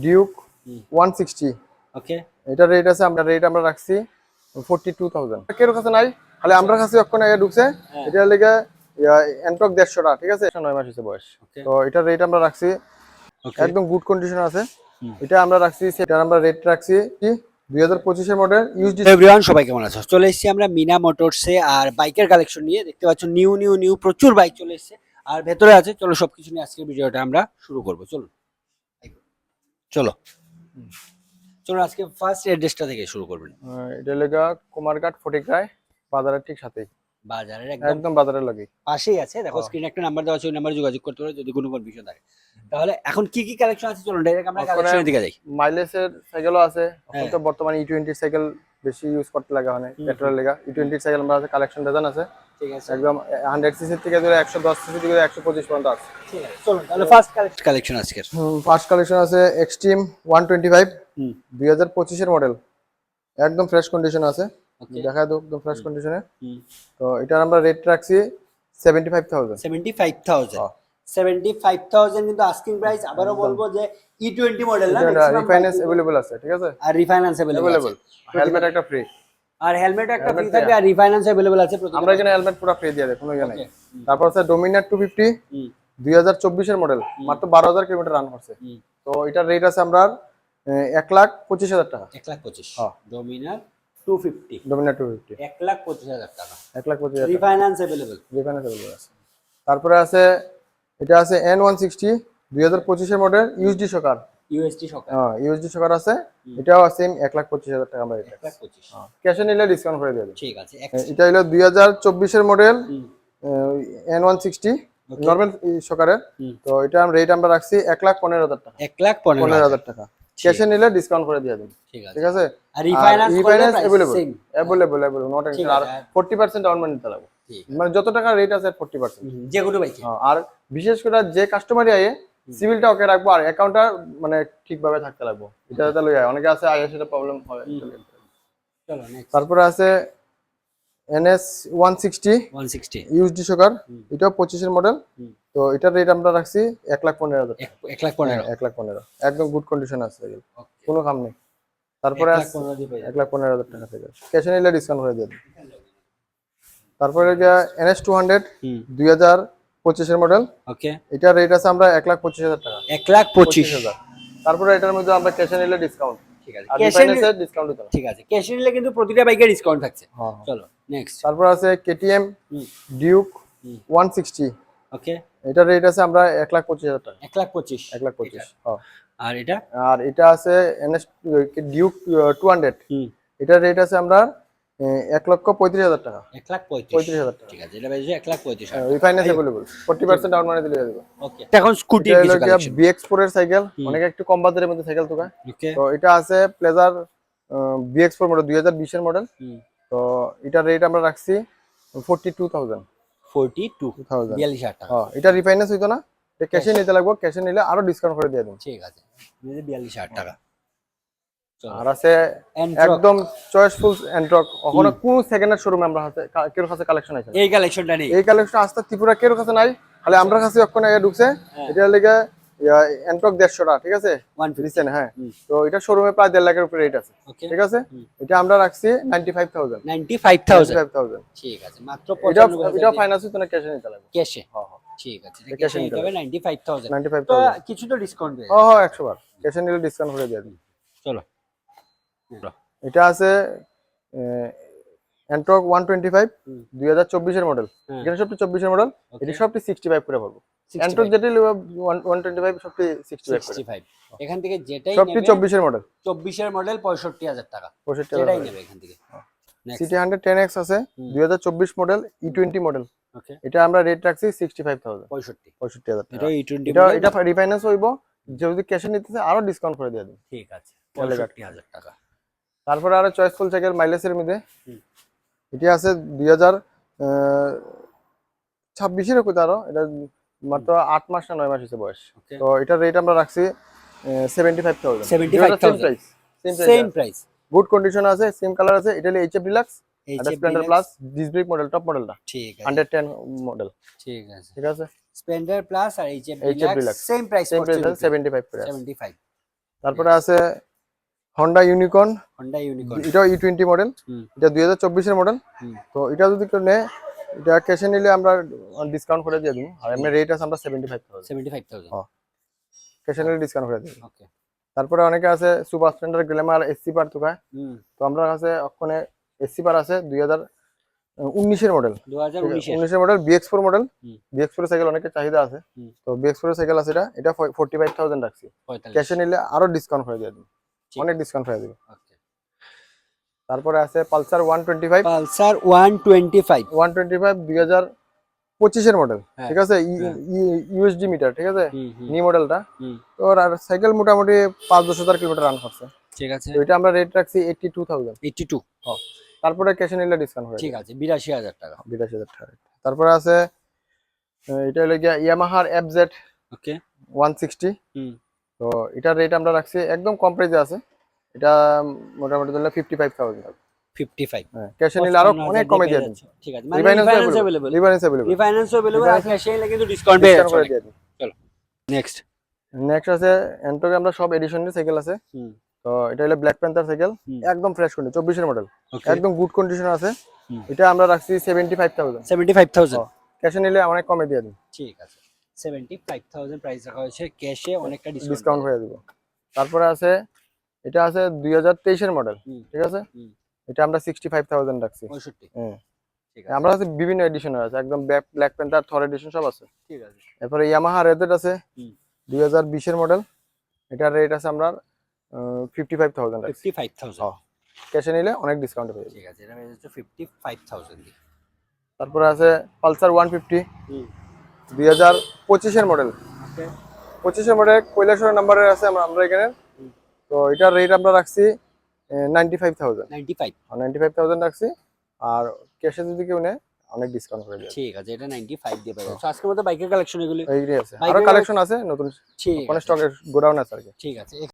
Duke 160 ওকে এটা rate আছে, আমরা রাখছি 42,000 কেউ কাছে নাই, খালি আমরা কাছে অক্ষণ আগে ঢুকছে। এটা লেগে এন্টক 150 টাকা, ঠিক আছে, 9 মাস হয়েছে বয়স। তো এটা রেট আমরা রাখছি একদম গুড কন্ডিশন আছে। এটা আমরা রাখছি, সেটা আমরা রেট রাখছি কি 2025 এর মডেল ইউজডি। এভরিওয়ান, সবাই কেমন আছো? চলে এসেছি আমরা মিনা মোটরসে আর বাইকের কালেকশন নিয়ে। দেখতে পাচ্ছ নিউ নিউ নিউ প্রচুর বাইক চলে এসেছে আর ভেতরে আছে। চলো সবকিছু নিয়ে আজকের ভিডিওটা আমরা শুরু করবো। চলো চলো চলো আজকে ফার্স্ট অ্যাড্রেসটা থেকে শুরু করবেন। এটা লেগা কুমারঘাট ফটিকরায় বাজারের ঠিক সাথেই, বাজারের একদম বাজারের লাগে পাশেই আছে। দেখো স্ক্রিনে একটা নাম্বার দেওয়া আছে, ওই নাম্বারে যোগাযোগ করতে পারো যদি কোনো কনফিউশন থাকে। তাহলে এখন কি কি কালেকশন আছে চলুন ডাইরেক্ট আমরা কালেকশনের দিকে যাই। মাইলেজের সাইকেলও আছে। এখন তো বর্তমানে E20 সাইকেল বেশি ইউজ করতে লাগা হয়, পেট্রোল লেগা E20 সাইকেল আমরা আছে, কালেকশন ডজন আছে। ঠিক আছে, একদম 100 সিসি থেকে ধরে 110 সিসি থেকে 125 পর্যন্ত আছে। ঠিক আছে চলুন তাহলে ফার্স্ট কালেকশন আজকের। ফার্স্ট কালেকশন আছে এক্সট্রিম 125 2025 এর মডেল, একদম ফ্রেশ কন্ডিশন আছে। দেখা দাও একদম ফ্রেশ কন্ডিশনে। তো এটার আমরা রেট রাখছি 75,000। 75,000 কিন্তু আস্কিং প্রাইস। আবারও বলবো যে E20 মডেল না, রিফাইন্যান্স अवेलेबल আছে, ঠিক আছে, আর রিফাইন্যান্স अवेलेबल আছে। হেলমেট একটা ফ্রি, আর হেলমেট একটা ফ্রি থাকবে আর রিফাইন্যান্স अवेलेबल আছে। আমরা এখানে হেলমেট পুরো ফ্রি দিয়ে দেব, কোনো ইয়া নাই। তারপর আছে ডোমিনার 250 2024 এর মডেল, মাত্র 12,000 কিলোমিটার রান করছে। তো এটার রেট আছে আমরা 1,25,000 টাকা। 1,25,000 হ্যাঁ, ডোমিনার 250, ডোমিনার 250 1,25,000 টাকা, 1,25,000 রিফাইন্যান্স अवेलेबल। রিফাইন্যান্স अवेलेबल আছে। তারপরে আছে এটা আছে N160 2025 এর মডেল ইউএসডি শকার, ইউএসডি শকার, হ্যাঁ ইউএসডি শকার আছে। এটাও সেম 1,25,000 টাকা আমরা এটা 1,25,000 হ্যাঁ, ক্যাশে নিলে ডিসকাউন্ট করে দেব। ঠিক আছে। এটা হলো 2024 এর মডেল N160 নরমাল শকারের। তো এটা রেট আমরা রাখছি 1,15,000 টাকা, 1,15,000 টাকা। ক্যাশে নিলে ডিসকাউন্ট করে দিয়ে দেব, ঠিক আছে। আর রিফাইন্যান্স अवेलेबल নট টেনশন। আর 40% ডাউন পেমেন্ট দিতে লাগবে, মানে যত টাকা রেট আছে 40% যে কোনো বাইকে। আর বিশেষ করে যে কাস্টমারই আয়ে সিভিলটা ওকে রাখবো আর অ্যাকাউন্টটা মানে ঠিকভাবে থাকতে লাগবে। এটা তাহলে অনেকে আছে আয়ে সেটা প্রবলেম হয়। চলো নেক্সট। তারপরে আছে NS 160 ইউএসডি শকার, এটাও 25 এর মডেল। তো এটার রেট আমরা রাখছি 1,15,000 টাকা। 1,15,000 একদম গুড কন্ডিশন আছে, কোনো কাম নেই। তারপরে 1,15,000 টাকা থেকে ক্যাশে নিলে ডিসকাউন্ট করে দিয়ে দেব। তারপরে NS 200 2025 এর মডেল, ওকে, এটার রেট আছে আমরা 1,25,000 টাকা। 1,25,000। তারপরে এটার মধ্যে আমরা ক্যাশে নিলে ডিসকাউন্ট, ঠিক আছে, আর রিফাইন্যান্সে ডিসকাউন্ট দিতে হবে। ঠিক আছে, ক্যাশে নিলে কিন্তু প্রতিটা বাইকে ডিসকাউন্ট থাকছে। চলো নেক্সট। তারপর আছে KTM ডিউক 160, ওকে, এটার রেট আছে আমরা 1,25,000 টাকা। 1,25,000 হ্যাঁ। আর এটা আছে NS ডিউক 200, এটার রেট আছে আমরা 1,35,000 টাকা। 1,35,000 ঠিক আছে, এটা বেশি 1,35,000 রিফাইন্যান্স अवेलेबल 40% ডাউন মানে দিলে দেব। ওকে, এখন স্কুটির কিছু কালেকশন। BX4 এর সাইকেল, অনেকে একটু কম বাজেটের মধ্যে সাইকেল তোকা। তো এটা আছে প্লেজার BX4 মডেল 2020 এর মডেল। তো এটার রেট আমরা রাখছি 42,000। 42,000 টাকা। হ্যাঁ, এটা রিফাইন্যান্স হইতো না, এটা ক্যাশে নিতে লাগবে, ক্যাশে নিলে আরো ডিসকাউন্ট করে দিয়ে দেব। ঠিক আছে, 42,000 টাকা। আর আছে একদম চয়েসফুল এন্ট্রক, ওখানে কোন সেকেন্ডের শোরুমে আমরা হাতে কের কাছে কালেকশন আছে, এই কালেকশনটা নেই। এই কালেকশন আস্তে ত্রিপুরা কের কাছে নাই, খালি আমরা কাছে ওখানে আগে ঢুকছে। এটা লাগা এন্ট্রক 150 টাকা, ঠিক আছে, 150 হ্যাঁ। তো এটা শোরুমে প্রায় 1.5 লাখের উপরে রেট আছে, ঠিক আছে। এটা আমরা রাখছি 95,000। 95,000 ঠিক আছে, মাত্র 95,000। এটা ফাইনান্স হইতো না, ক্যাশে নিতে লাগবে। ক্যাশে, হ্যাঁ ঠিক আছে, ক্যাশে নিতে হবে 95,000। তো কিছু তো ডিসকাউন্ট দেবে। হ্যাঁ 100 বার ক্যাশে নিলে ডিসকাউন্ট করে দিয়ে দিন। চলো এটা আছে এন্ট্রক 125 2024 এর মডেল, এখানে সবটি 24 এর মডেল, এটা সবটি 65 করে পড়বে। এন্ট্রক যেটা 125 সবটি 65। এখান থেকে যেটাই সবটি 24 এর মডেল, 24 এর মডেল 65,000 টাকা। 65,000 যেটাই নেবে এখান থেকে। সিটি 100 10X আছে 2024 মডেল E20 মডেল, ওকে, এটা আমরা রেট রাখছি 65,000। 65,000 টাকা। এটা রিফাইন্যান্স হইব, যদি ক্যাশে নিতেছে আরো ডিসকাউন্ট করে দিয়ে দিন। ঠিক আছে, 65,000 টাকা। তারপরে আরো চয়েসফুল সাইকেল মাইলেজের মধ্যে, এটা আছে 2026 এর কত, আরো এটা মাত্র 8 মাস না 9 মাস হয়েছে বয়স। তো এটার রেট আমরা রাখছি 75,000। সেম প্রাইস, গুড কন্ডিশন আছে, সেম কালার আছে। এটা হলো HF ডিলাক্স, এটা Splendor plus disc brake model, top মডেলটা, ঠিক আছে, 110 মডেল, ঠিক আছে, ঠিক আছে। স্প্লেন্ডার প্লাস আর HF HF deluxe Deluxe। Same price same পড়ছে প্রাইস 75 করে আছে। 75। তারপরে আছে হন্ডা ইউনিকর্ন, হন্ডা ইউনিকর্ন। এটাও E20 মডেল, হুম এটা 2024 এর মডেল। হুম তো এটা যদি কেউ নেয়, এটা ক্যাশে নিলে আমরা ডিসকাউন্ট করে দিয়ে দিই। আর এমনি রেট আছে আমরা 75,000, 75,000। হ্যাঁ ক্যাশে নিলে ডিসকাউন্ট করে দিই। ওকে। তারপরে অনেকে আছে সুপার স্প্লেন্ডার গ্ল্যামার এসসি পার তো গায়, হুম তো আমরা কাছে ওখানে এসসি পার আছে 2019 এর মডেল, 2019 এর। 19 এর মডেল BX4 মডেল। হুম BX4 সাইকেল অনেকের চাহিদা আছে, হুম তো BX4 সাইকেল আছে, এটা 45,000 রাখছি। 45। ক্যাশে নিলে আরো ডিসকাউন্ট করে দিয়ে দিই, ঠিক অনেক আছে। ডিসকাউন্ট করে দিই। ওকে। তারপরে আছে পালসার 125, পালসার 125। 125 2025 এর মডেল, হ্যাঁ, ঠিক আছে, হ্যাঁ। ইউএসডি মিটার, ঠিক আছে, হুম হুম নি মডেলটা। হুম তো আর সাইকেল মোটামুটি 5-10 হাজার কিলোমিটার রান করছে। ঠিক আছে। তো এটা আমরা রেট রাখছি 82,000। 82। হ্যাঁ, তারপরে ক্যাশে নিলে ডিসকাউন্ট হয়ে ঠিক যাবে আছে, 82,000 টাকা। 82,000 টাকা। তারপরে আছে এটা হলো গিয়া ইয়ামাহার FZ ওকে। 160। হুম তো এটার রেট আমরা রাখছি একদম কম প্রাইসে আছে, এটা মোটামুটি ধরলে 55,000 টাকা। 55। হ্যাঁ, ক্যাশে নিলে আরো অনেক কমে দিয়ে দিন। ঠিক আছে, মানে refinance refinance available, available. Refinance available, refinance available, আর Refinance- ক্যাশে নিলে কিন্তু ডিসকাউন্ট পেয়ে ডিসকাউন্ট যাচ্ছে করে অনেক। দিয়ে দিন। চলো নেক্সট। নেক্সট আছে এন্টোকে, আমরা সব এডিশনের সাইকেল আছে। হুম তো এটা হলো ব্ল্যাক প্যান্থার সাইকেল, হুম একদম ফ্রেশ কন্ডিশন, 24 এর মডেল, ওকে। একদম গুড কন্ডিশন আছে। হুম। এটা আমরা রাখছি 75,000। 75,000। ক্যাশে নিলে অনেক কমে দিয়ে দিন, ঠিক আছে, 75,000 প্রাইস রাখা হয়েছে, ক্যাশে অনেকটা ডিসকাউন্ট ডিসকাউন্ট করে দিব। তারপরে আছে এটা আছে 2023 এর মডেল, হুম ঠিক আছে, হুম এটা আমরা 65,000 রাখছি। 65। হ্যাঁ, ঠিক আছে। আমরা কাছে বিভিন্ন এডিশনের আছে, একদম ব্ল্যাক প্যান্থার, থর এডিশন সব আছে। ঠিক আছে। এরপরে ইয়ামাহা রেজেড আছে হুম 2020 এর মডেল, এটার রেট আছে আমরা 55,000 রাখছি। 55,000। ক্যাশে নিলে অনেক ডিসকাউন্ট পেয়ে যাবে। ঠিক আছে, এটা হয়ে যাচ্ছে 55,000 দিয়ে। তারপরে আছে পালসার 150 হুম 2025 এর মডেল, ওকে। 25 এর মডেল কৈলাসহর নাম্বারের আছে আমরা এখানে। হুম। তো এটার রেট আমরা রাখছি 95,000, 95। 95,000 রাখছি। আর ক্যাশে যদি কেউ নেয় অনেক ডিসকাউন্ট করে দেবে। ঠিক আছে, এটা 95 দিয়ে পেয়ে যাচ্ছে। আজকের মতো বাইকের কালেকশন এগুলি। এইটাই আছে, আরো বাইকের কালেকশন আছে নতুন, ঠিক কোন আছে। স্টকের গোডাউন আছে আর কি। ঠিক আছে।